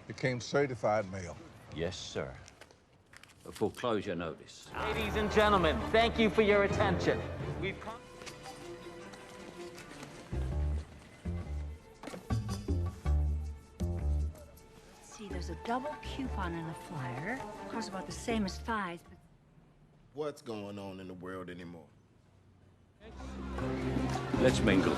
became certified mail. Yes, sir. A foreclosure notice. Ladies and gentlemen, thank you for your attention. We've come... See, there's a double coupon in the flyer. Costs about the same as thighs, but What's going on in the world anymore? Let's mingle.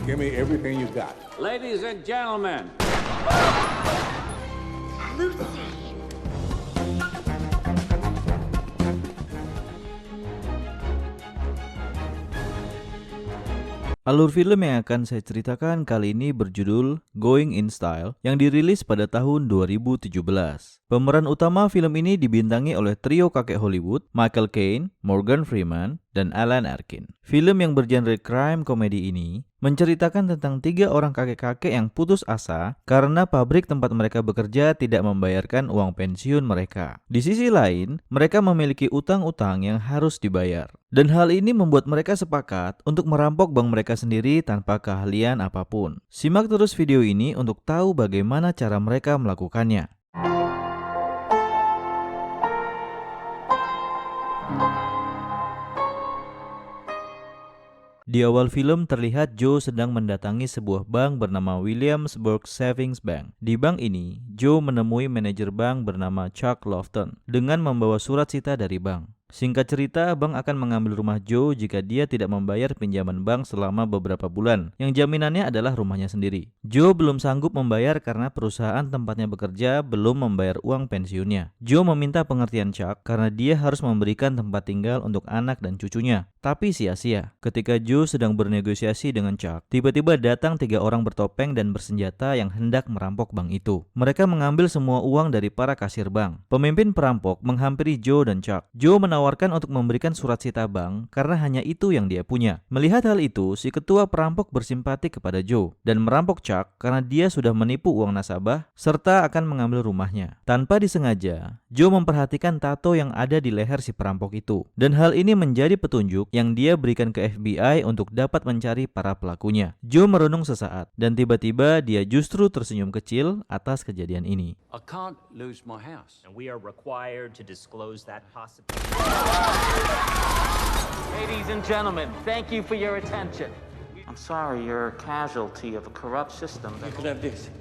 Give me everything you got. Ladies and gentlemen. Alur film yang akan saya ceritakan kali ini berjudul Going in Style yang dirilis pada tahun 2017. Pemeran utama film ini dibintangi oleh trio kakek Hollywood, Michael Caine, Morgan Freeman, dan Alan Arkin. Film yang bergenre crime komedi ini menceritakan tentang 3 orang kakek-kakek yang putus asa karena pabrik tempat mereka bekerja tidak membayarkan uang pensiun mereka. Di sisi lain, mereka memiliki utang-utang yang harus dibayar. Dan hal ini membuat mereka sepakat untuk merampok bank mereka sendiri tanpa keahlian apapun. Simak terus video ini untuk tahu bagaimana cara mereka melakukannya. Di awal film terlihat Joe sedang mendatangi sebuah bank bernama Williamsburg Savings Bank. Di bank ini, Joe menemui manajer bank bernama Chuck Lofton dengan membawa surat sita dari bank. Singkat cerita, bank akan mengambil rumah Joe jika dia tidak membayar pinjaman bank selama beberapa bulan, yang jaminannya adalah rumahnya sendiri. Joe belum sanggup membayar karena perusahaan tempatnya bekerja belum membayar uang pensiunnya. Joe meminta pengertian Chuck karena dia harus memberikan tempat tinggal untuk anak dan cucunya. Tapi sia-sia. Ketika Joe sedang bernegosiasi dengan Chuck, tiba-tiba datang 3 orang bertopeng dan bersenjata yang hendak merampok bank itu. Mereka mengambil semua uang dari para kasir bank. Pemimpin perampok menghampiri Joe dan Chuck. Joe menawarkan untuk memberikan surat sita bank karena hanya itu yang dia punya. Melihat hal itu, si ketua perampok bersimpati kepada Joe dan merampok Chuck karena dia sudah menipu uang nasabah serta akan mengambil rumahnya. Tanpa disengaja, Joe memperhatikan tato yang ada di leher si perampok itu. Dan hal ini menjadi petunjuk yang dia berikan ke FBI untuk dapat mencari para pelakunya. Joe merenung sesaat dan tiba-tiba dia justru tersenyum kecil atas kejadian ini. I can't lose my house. And we are required to disclose that possibility. Ladies and gentlemen, thank you for your attention. I'm sorry, you're a casualty of a corrupt system. You could have this.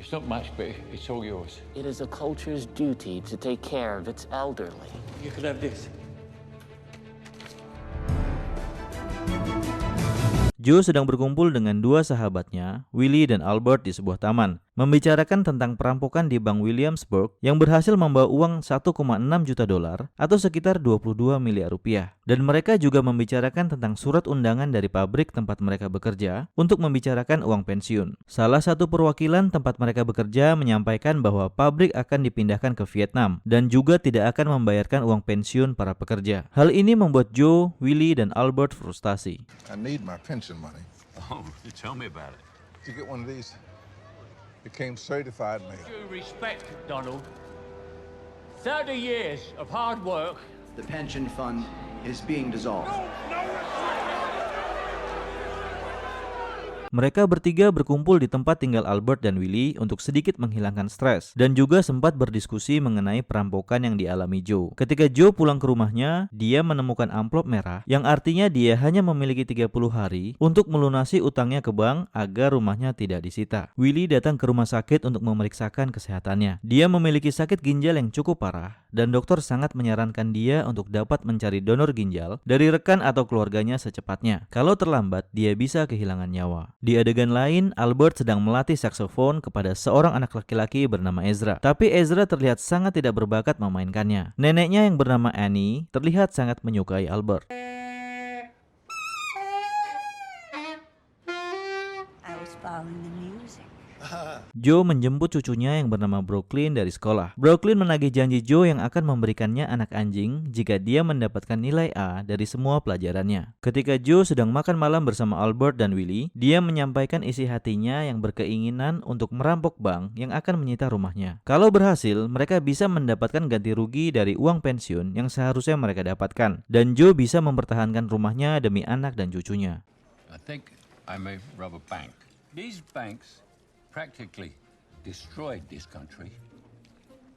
It's not much, but it's all yours. It is a culture's duty to take care of its elderly. You could have this. Joe sedang berkumpul dengan 2 sahabatnya, Willie dan Albert, di sebuah taman, membicarakan tentang perampokan di Bank Williamsburg yang berhasil membawa uang 1,6 juta dolar atau sekitar 22 miliar rupiah. Dan mereka juga membicarakan tentang surat undangan dari pabrik tempat mereka bekerja untuk membicarakan uang pensiun. Salah satu perwakilan tempat mereka bekerja menyampaikan bahwa pabrik akan dipindahkan ke Vietnam dan juga tidak akan membayarkan uang pensiun para pekerja. Hal ini membuat Joe, Willie, dan Albert frustasi. I need my pension money. Oh, tell me about it. Did you get one of these? Became certified mail. Due respect, Donald. 30 years of hard work. The pension fund is being dissolved. Mereka bertiga berkumpul di tempat tinggal Albert dan Willie untuk sedikit menghilangkan stres dan juga sempat berdiskusi mengenai perampokan yang dialami Joe. Ketika Joe pulang ke rumahnya, dia menemukan amplop merah yang artinya dia hanya memiliki 30 hari untuk melunasi utangnya ke bank agar rumahnya tidak disita. Willie datang ke rumah sakit untuk memeriksakan kesehatannya. Dia memiliki sakit ginjal yang cukup parah dan dokter sangat menyarankan dia untuk dapat mencari donor ginjal dari rekan atau keluarganya secepatnya. Kalau terlambat, dia bisa kehilangan nyawa. Di adegan lain, Albert sedang melatih saksofon kepada seorang anak laki-laki bernama Ezra. Tapi Ezra terlihat sangat tidak berbakat memainkannya. Neneknya yang bernama Annie terlihat sangat menyukai Albert. I was following the music. Joe menjemput cucunya yang bernama Brooklyn dari sekolah. Brooklyn menagih janji Joe yang akan memberikannya anak anjing jika dia mendapatkan nilai A dari semua pelajarannya. Ketika Joe sedang makan malam bersama Albert dan Willie, dia menyampaikan isi hatinya yang berkeinginan untuk merampok bank yang akan menyita rumahnya. Kalau berhasil, mereka bisa mendapatkan ganti rugi dari uang pensiun yang seharusnya mereka dapatkan. Dan Joe bisa mempertahankan rumahnya demi anak dan cucunya. I think I may rob a bank. These banks practically destroyed this country.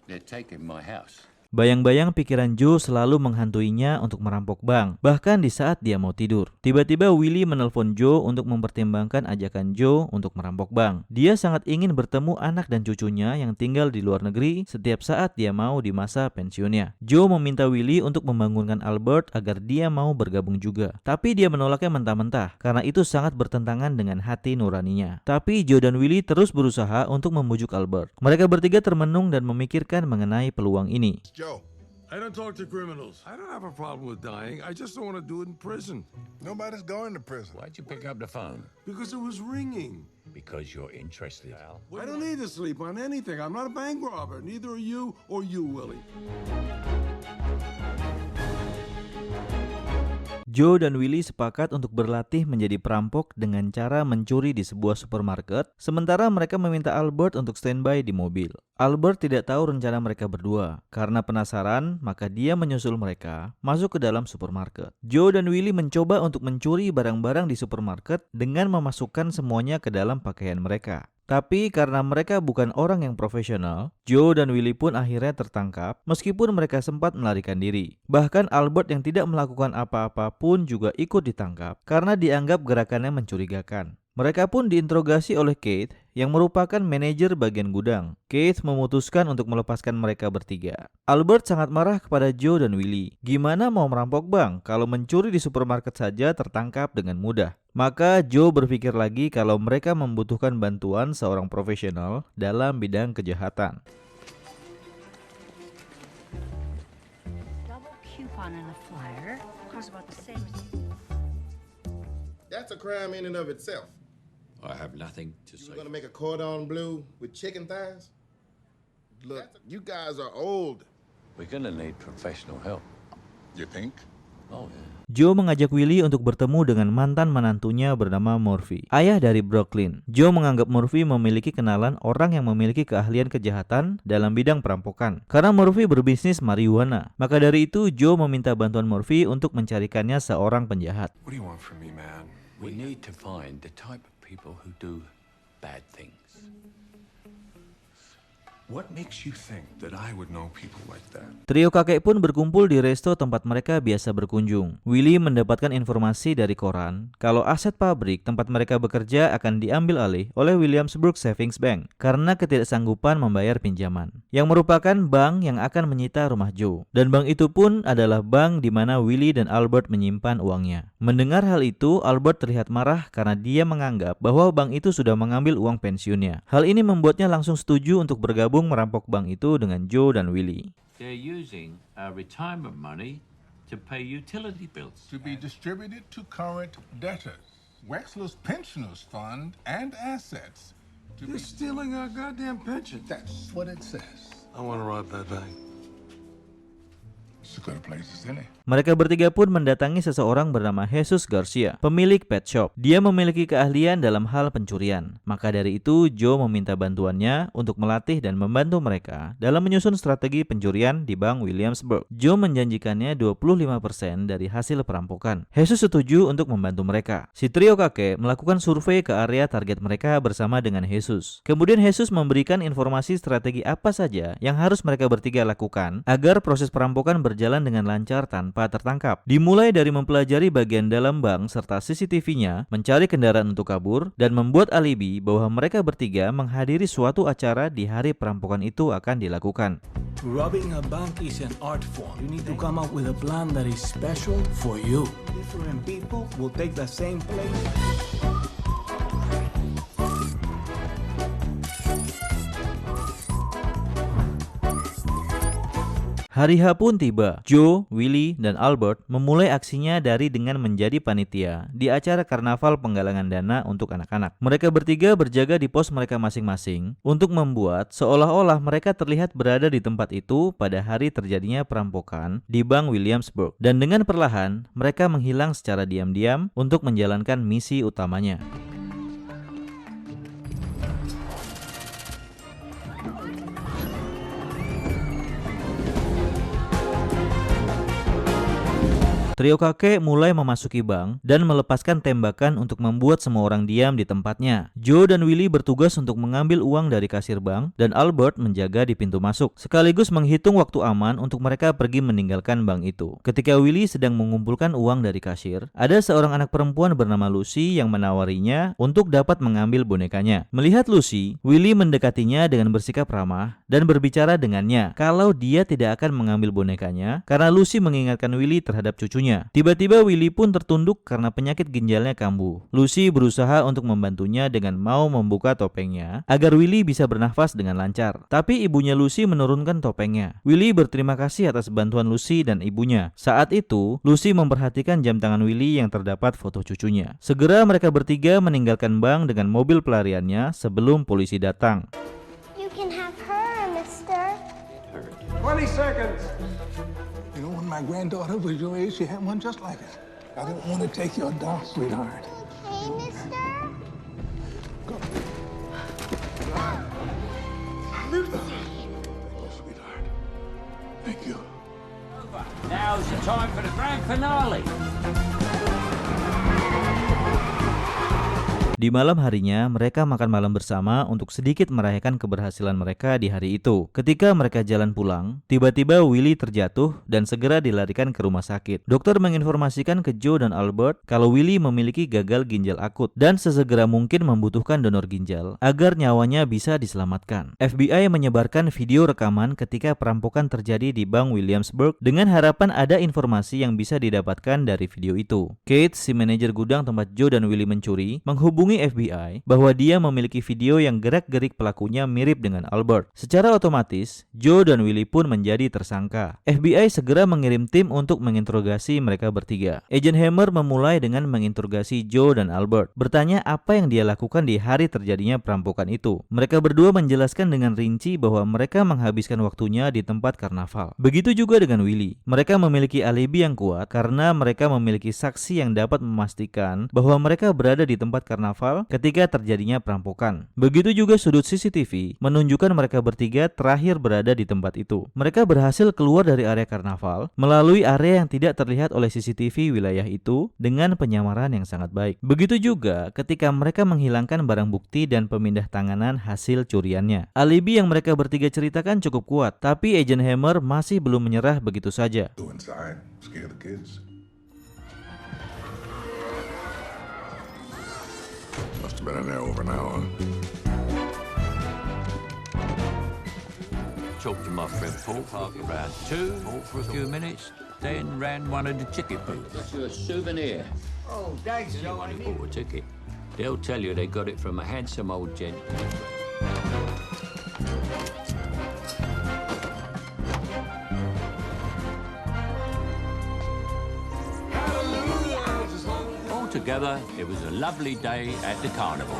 They're taking my house. Bayang-bayang pikiran Joe selalu menghantuinya untuk merampok bank, bahkan di saat dia mau tidur. Tiba-tiba Willie menelpon Joe untuk mempertimbangkan ajakan Joe untuk merampok bank. Dia sangat ingin bertemu anak dan cucunya yang tinggal di luar negeri setiap saat dia mau di masa pensiunnya. Joe meminta Willie untuk membangunkan Albert agar dia mau bergabung juga. Tapi dia menolaknya mentah-mentah, karena itu sangat bertentangan dengan hati nuraninya. Tapi Joe dan Willie terus berusaha untuk membujuk Albert. Mereka bertiga termenung dan memikirkan mengenai peluang ini. Joe, I don't talk to criminals. I don't have a problem with dying. I just don't want to do it in prison. Nobody's going to prison. Why'd you pick up the phone? Because it was ringing. Because you're interested, Al. I don't need to sleep on anything. I'm not a bank robber. Neither are you or you, Willie. Joe dan Willie sepakat untuk berlatih menjadi perampok dengan cara mencuri di sebuah supermarket, sementara mereka meminta Albert untuk standby di mobil. Albert tidak tahu rencana mereka berdua. Karena penasaran, maka dia menyusul mereka masuk ke dalam supermarket. Joe dan Willie mencoba untuk mencuri barang-barang di supermarket dengan memasukkan semuanya ke dalam pakaian mereka. Tapi karena mereka bukan orang yang profesional, Joe dan Willie pun akhirnya tertangkap meskipun mereka sempat melarikan diri. Bahkan Albert yang tidak melakukan apa-apa pun juga ikut ditangkap karena dianggap gerakannya mencurigakan. Mereka pun diinterogasi oleh Keith yang merupakan manajer bagian gudang. Keith memutuskan untuk melepaskan mereka bertiga. Albert sangat marah kepada Joe dan Willie. Gimana mau merampok bank kalau mencuri di supermarket saja tertangkap dengan mudah? Maka Joe berpikir lagi kalau mereka membutuhkan bantuan seorang profesional dalam bidang kejahatan. Double coupon in a flyer costs about the same as... that's a crime in and of itself. I have nothing to You say. gonna make a cordon bleu with chicken thighs? Look, you guys are old. We're gonna need professional help. You think? Oh, yeah. Joe mengajak Willie untuk bertemu dengan mantan menantunya bernama Murphy, ayah dari Brooklyn. Joe menganggap Murphy memiliki kenalan orang yang memiliki keahlian kejahatan dalam bidang perampokan. Karena Murphy berbisnis marijuana, maka dari itu Joe meminta bantuan Murphy untuk mencarikannya seorang penjahat. What do you want from me, man? We need to find the type of people who do bad things. What makes you think that I would know people like that? Trio kakek pun berkumpul di resto tempat mereka biasa berkunjung. Willie mendapatkan informasi dari koran kalau aset pabrik tempat mereka bekerja akan diambil alih oleh Williamsburg Savings Bank karena ketidaksanggupan membayar pinjaman, yang merupakan bank yang akan menyita rumah Joe. Dan bank itu pun adalah bank di mana Willie dan Albert menyimpan uangnya. Mendengar hal itu, Albert terlihat marah karena dia menganggap bahwa bank itu sudah mengambil uang pensiunnya. Hal ini membuatnya langsung setuju untuk bergabung merampok bank itu dengan Joe dan Willie. They're using our retirement money to pay utility bills. To be distributed to current debtors. Wexler's Pensioners Fund and assets. They're stealing our goddamn pension. That's what it says. I want to rob that bank. It's a good place, isn't it? Mereka bertiga pun mendatangi seseorang bernama Jesus Garcia, pemilik pet shop. Dia memiliki keahlian dalam hal pencurian. Maka dari itu, Joe meminta bantuannya untuk melatih dan membantu mereka dalam menyusun strategi pencurian di Bank Williamsburg. Joe menjanjikannya 25% dari hasil perampokan. Jesus setuju untuk membantu mereka. Si trio kakek melakukan survei ke area target mereka bersama dengan Jesus. Kemudian Jesus memberikan informasi strategi apa saja yang harus mereka bertiga lakukan agar proses perampokan berjalan dengan lancar tanpa tertangkap. Dimulai dari mempelajari bagian dalam bank serta CCTV-nya, mencari kendaraan untuk kabur, dan membuat alibi bahwa mereka bertiga menghadiri suatu acara di hari perampokan itu akan dilakukan. Robbing a bank is an art form. You need to come up with a plan that is special for you. Different people will take the same place. Hari H pun tiba. Joe, Willie, dan Albert memulai aksinya dari dengan menjadi panitia di acara karnaval penggalangan dana untuk anak-anak. Mereka bertiga berjaga di pos mereka masing-masing untuk membuat seolah-olah mereka terlihat berada di tempat itu pada hari terjadinya perampokan di Bank Williamsburg. Dan dengan perlahan, mereka menghilang secara diam-diam untuk menjalankan misi utamanya. Trio kakek mulai memasuki bank dan melepaskan tembakan untuk membuat semua orang diam di tempatnya. Joe dan Willie bertugas untuk mengambil uang dari kasir bank dan Albert menjaga di pintu masuk, sekaligus menghitung waktu aman untuk mereka pergi meninggalkan bank itu. Ketika Willie sedang mengumpulkan uang dari kasir, ada seorang anak perempuan bernama Lucy yang menawarinya untuk dapat mengambil bonekanya. Melihat Lucy, Willie mendekatinya dengan bersikap ramah dan berbicara dengannya kalau dia tidak akan mengambil bonekanya karena Lucy mengingatkan Willie terhadap cucunya. Tiba-tiba Willie pun tertunduk karena penyakit ginjalnya kambuh. Lucy berusaha untuk membantunya dengan mau membuka topengnya agar Willie bisa bernafas dengan lancar. Tapi ibunya Lucy menurunkan topengnya. Willie berterima kasih atas bantuan Lucy dan ibunya. Saat itu, Lucy memperhatikan jam tangan Willie yang terdapat foto cucunya. Segera mereka bertiga meninggalkan bank dengan mobil pelariannya sebelum polisi datang. You can have her, mister. 20 seconds. You know, when my granddaughter was your age, she had one just like it. I didn't want to take your doll, sweetheart. Okay, mister. Go. Lucy. Oh, sweetheart. Thank you. Now's the time for the grand finale. Di malam harinya, mereka makan malam bersama untuk sedikit merayakan keberhasilan mereka di hari itu. Ketika mereka jalan pulang, tiba-tiba Willie terjatuh dan segera dilarikan ke rumah sakit. Dokter menginformasikan ke Joe dan Albert kalau Willie memiliki gagal ginjal akut dan sesegera mungkin membutuhkan donor ginjal agar nyawanya bisa diselamatkan. FBI menyebarkan video rekaman ketika perampokan terjadi di Bank Williamsburg dengan harapan ada informasi yang bisa didapatkan dari video itu. Kate, si manajer gudang tempat Joe dan Willie mencuri, menghubungi FBI bahwa dia memiliki video yang gerak-gerik pelakunya mirip dengan Albert. Secara otomatis, Joe dan Willie pun menjadi tersangka. FBI segera mengirim tim untuk menginterogasi mereka bertiga. Agent Hammer memulai dengan menginterogasi Joe dan Albert, bertanya apa yang dia lakukan di hari terjadinya perampokan itu. Mereka berdua menjelaskan dengan rinci bahwa mereka menghabiskan waktunya di tempat karnaval. Begitu juga dengan Willie. Mereka memiliki alibi yang kuat karena mereka memiliki saksi yang dapat memastikan bahwa mereka berada di tempat karnaval ketika terjadinya perampokan. Begitu juga sudut CCTV menunjukkan mereka bertiga terakhir berada di tempat itu. Mereka berhasil keluar dari area karnaval melalui area yang tidak terlihat oleh CCTV wilayah itu dengan penyamaran yang sangat baik. Begitu juga ketika mereka menghilangkan barang bukti dan pemindah tanganan hasil curiannya. Alibi yang mereka bertiga ceritakan cukup kuat, tapi Agent Hammer masih belum menyerah begitu saja. Go inside, scare the kids. Must have been in there over an hour. Talked to my friend Paul, parked around 2, walked for a few minutes, then ran one of the ticket booths. Got you a souvenir. Oh, thanks, Joe. I bought a ticket. They'll tell you they got it from a handsome old gent. Altogether, it was a lovely day at the carnival.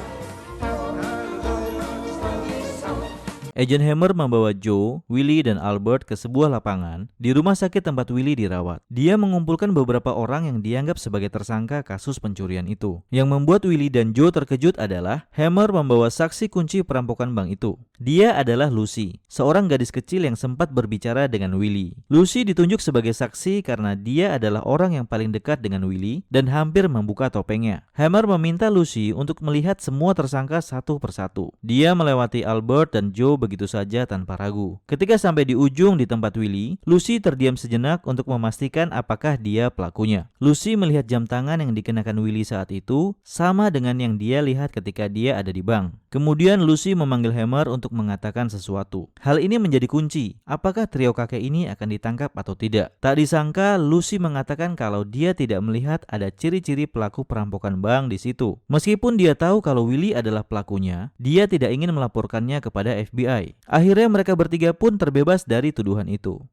Agent Hammer membawa Joe, Willie, dan Albert ke sebuah lapangan di rumah sakit tempat Willie dirawat. Dia mengumpulkan beberapa orang yang dianggap sebagai tersangka kasus pencurian itu. Yang membuat Willie dan Joe terkejut adalah Hammer membawa saksi kunci perampokan bank itu. Dia adalah Lucy, seorang gadis kecil yang sempat berbicara dengan Willie. Lucy ditunjuk sebagai saksi karena dia adalah orang yang paling dekat dengan Willie dan hampir membuka topengnya. Hammer meminta Lucy untuk melihat semua tersangka satu persatu. Dia melewati Albert dan Joe begitu saja tanpa ragu. Ketika sampai di ujung di tempat Willie, Lucy terdiam sejenak untuk memastikan apakah dia pelakunya. Lucy melihat jam tangan yang dikenakan Willie saat itu sama dengan yang dia lihat ketika dia ada di bank. Kemudian Lucy memanggil Hammer untuk mengatakan sesuatu. Hal ini menjadi kunci. Apakah trio kakek ini akan ditangkap atau tidak? Tak disangka, Lucy mengatakan kalau dia tidak melihat ada ciri-ciri pelaku perampokan bank di situ. Meskipun dia tahu kalau Willie adalah pelakunya, dia tidak ingin melaporkannya kepada FBI. Akhirnya mereka bertiga pun terbebas dari tuduhan itu.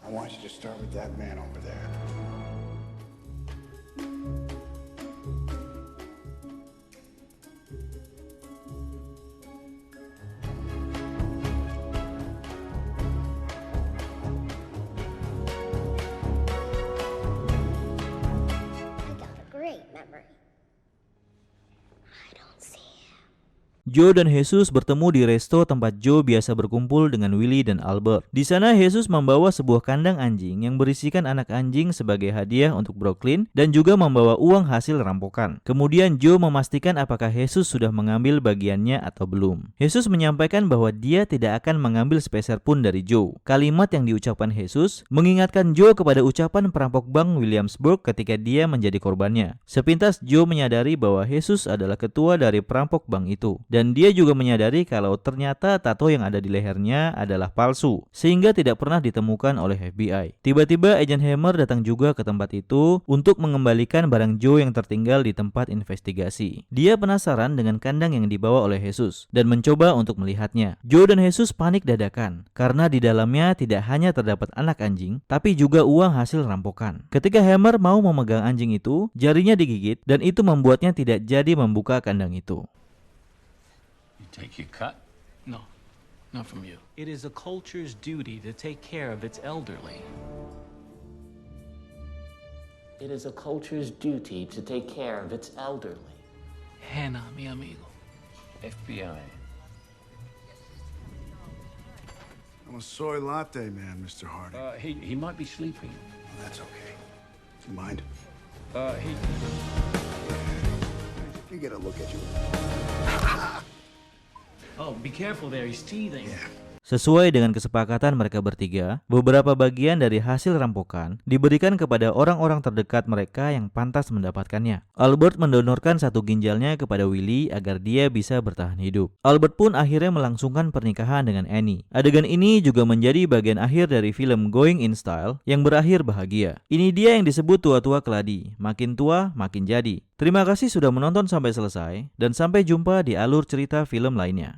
I want you to start with that man over there. Joe dan Jesus bertemu di resto tempat Joe biasa berkumpul dengan Willie dan Albert. Di sana Jesus membawa sebuah kandang anjing yang berisikan anak anjing sebagai hadiah untuk Brooklyn dan juga membawa uang hasil rampokan. Kemudian Joe memastikan apakah Jesus sudah mengambil bagiannya atau belum. Jesus menyampaikan bahwa dia tidak akan mengambil sepeser pun dari Joe. Kalimat yang diucapkan Jesus mengingatkan Joe kepada ucapan perampok bank Williamsburg ketika dia menjadi korbannya. Sepintas Joe menyadari bahwa Jesus adalah ketua dari perampok bank itu, dan dia juga menyadari kalau ternyata tato yang ada di lehernya adalah palsu, sehingga tidak pernah ditemukan oleh FBI. Tiba-tiba Agent Hammer datang juga ke tempat itu untuk mengembalikan barang Joe yang tertinggal di tempat investigasi. Dia penasaran dengan kandang yang dibawa oleh Jesus dan mencoba untuk melihatnya. Joe dan Jesus panik dadakan karena di dalamnya tidak hanya terdapat anak anjing, tapi juga uang hasil rampokan. Ketika Hammer mau memegang anjing itu, jarinya digigit dan itu membuatnya tidak jadi membuka kandang itu. You take your cut? No, not from you. It is a culture's duty to take care of its elderly. It is a culture's duty to take care of its elderly. Hannah, mi amigo. FBI. I'm a soy latte man, Mr. Hardy. He might be sleeping. Well, that's okay. You mind? He... Let me get a look at you. Oh, be careful there, he's teething. Yeah. Sesuai dengan kesepakatan mereka bertiga, beberapa bagian dari hasil rampokan diberikan kepada orang-orang terdekat mereka yang pantas mendapatkannya. Albert mendonorkan satu ginjalnya kepada Willie agar dia bisa bertahan hidup. Albert pun akhirnya melangsungkan pernikahan dengan Annie. Adegan ini juga menjadi bagian akhir dari film Going in Style yang berakhir bahagia. Ini dia yang disebut tua-tua keladi, makin tua makin jadi. Terima kasih sudah menonton sampai selesai, dan sampai jumpa di alur cerita film lainnya.